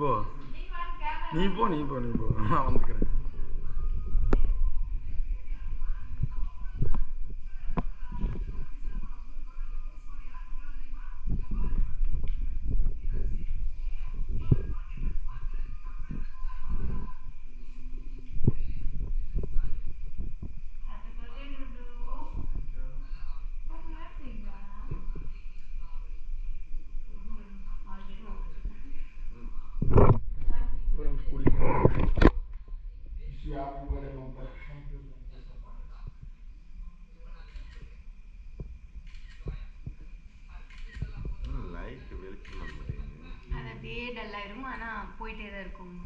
போ நீ போ நான் வந்துக்கிறேன். அது அப்படியே டல்லாயிரும். ஆனால் போயிட்டே தான் இருக்கும்.